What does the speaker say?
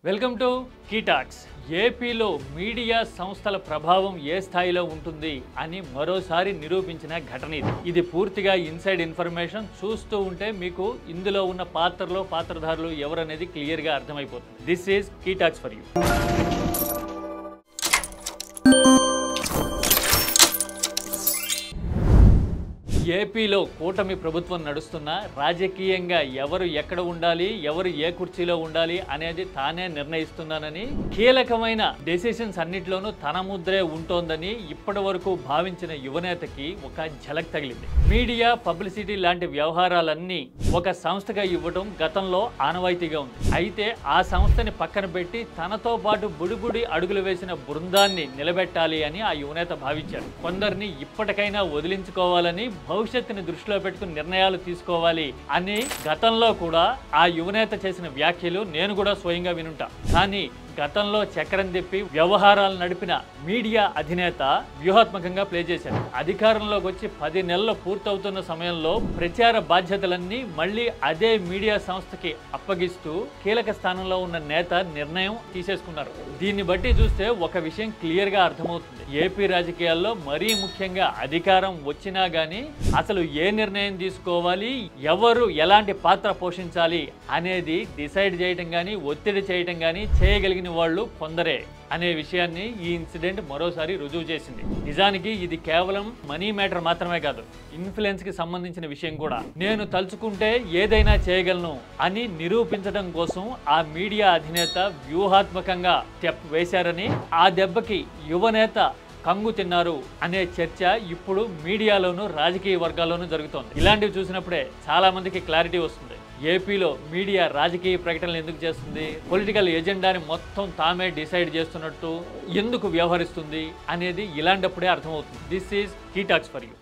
Welcome to key talks. ఏపీలో media సంస్థల ప్రభావం ఏ స్థాయిలో ఉంటుంది అని మరోసారి నిరూపించిన ఘటన ఇది. ఇది పూర్తిగా ఇన్సైడ్ ఇన్ఫర్మేషన్. చూస్తూ ఉంటే మీకు ఇందులో ఉన్న పాత్రధారులు ఎవరనేది క్లియర్గా అర్థమైపోతుంది. This is key talks for you. ఏపీలో కూటమి ప్రభుత్వం నడుస్తున్న రాజకీయంగా ఎవరు ఎక్కడ ఉండాలి, ఎవరు ఏ కుర్చీలో ఉండాలి అనేది తానే నిర్ణయిస్తున్నానని, కీలకమైన డెసిషన్స్ అన్నిట్లోనూ తన ముద్రే ఉంటోందని ఇప్పటి వరకు భావించిన యువనేతకి ఒక ఝలక్ తగిలింది. మీడియా, పబ్లిసిటీ లాంటి వ్యవహారాలన్నీ ఒక సంస్థగా ఇవ్వడం గతంలో ఆనవాయితీగా ఉంది. అయితే ఆ సంస్థని పక్కన పెట్టి తనతో పాటు బుడిబుడి అడుగులు వేసిన బృందాన్ని నిలబెట్టాలి అని ఆ యువనేత భావించారు. కొందరిని ఇప్పటికైనా వదిలించుకోవాలని, భవిష్యత్తుని దృష్టిలో పెట్టుకుని నిర్ణయాలు తీసుకోవాలి అని గతంలో కూడా ఆ యువనేత చేసిన వ్యాఖ్యలు నేను కూడా స్వయంగా వినుంటా. కానీ గతంలో చక్రం తిప్పి వ్యవహారాలు నడిపిన మీడియా అధినేత వ్యూహాత్మకంగా ప్లే చేశారు. అధికారంలోకి వచ్చి 10 నెలలు పూర్తవుతున్న సమయంలో ప్రచార బాధ్యతలన్నీ మళ్ళీ అదే మీడియా సంస్థకి అప్పగిస్తూ కీలక స్థానంలో ఉన్న నేత నిర్ణయం తీసేసుకున్నారు. దీన్ని బట్టి చూస్తే ఒక విషయం క్లియర్గా అర్థమవుతుంది. ఏపీ రాజకీయాల్లో మరీ ముఖ్యంగా అధికారం వచ్చినా కానీ అసలు ఏ నిర్ణయం తీసుకోవాలి, ఎవరు ఎలాంటి పాత్ర పోషించాలి అనేది డిసైడ్ చేయడం కానీ, ఒత్తిడి చేయడం కానీ చేయగలిగిన వాళ్ళు కొందరే అనే విషయాన్ని ఈ ఇన్సిడెంట్ మరోసారి రుజువు చేసింది. నిజానికి ఇది కేవలం మనీ మ్యాటర్ మాత్రమే కాదు, ఇన్ఫ్లుయెన్స్ కి సంబంధించిన విషయం కూడా. నేను తలుచుకుంటే ఏదైనా చేయగలను అని నిరూపించడం కోసం ఆ మీడియా అధినేత వ్యూహాత్మకంగా స్టెప్ వేశారని, ఆ దెబ్బకి యువనేత కంగు తిన్నారు అనే చర్చ ఇప్పుడు మీడియాలోనూ రాజకీయ వర్గాల్లోనూ జరుగుతోంది. ఇలాంటివి చూసినప్పుడే చాలా మందికి క్లారిటీ వస్తుంది. ఏపీలో మీడియా రాజకీయ ప్రకటనలు ఎందుకు చేస్తుంది, పొలిటికల్ ఎజెండాని మొత్తం తామే డిసైడ్ చేస్తున్నట్టు ఎందుకు వ్యవహరిస్తుంది అనేది ఇలాంటప్పుడే అర్థమవుతుంది. This is key talks for you.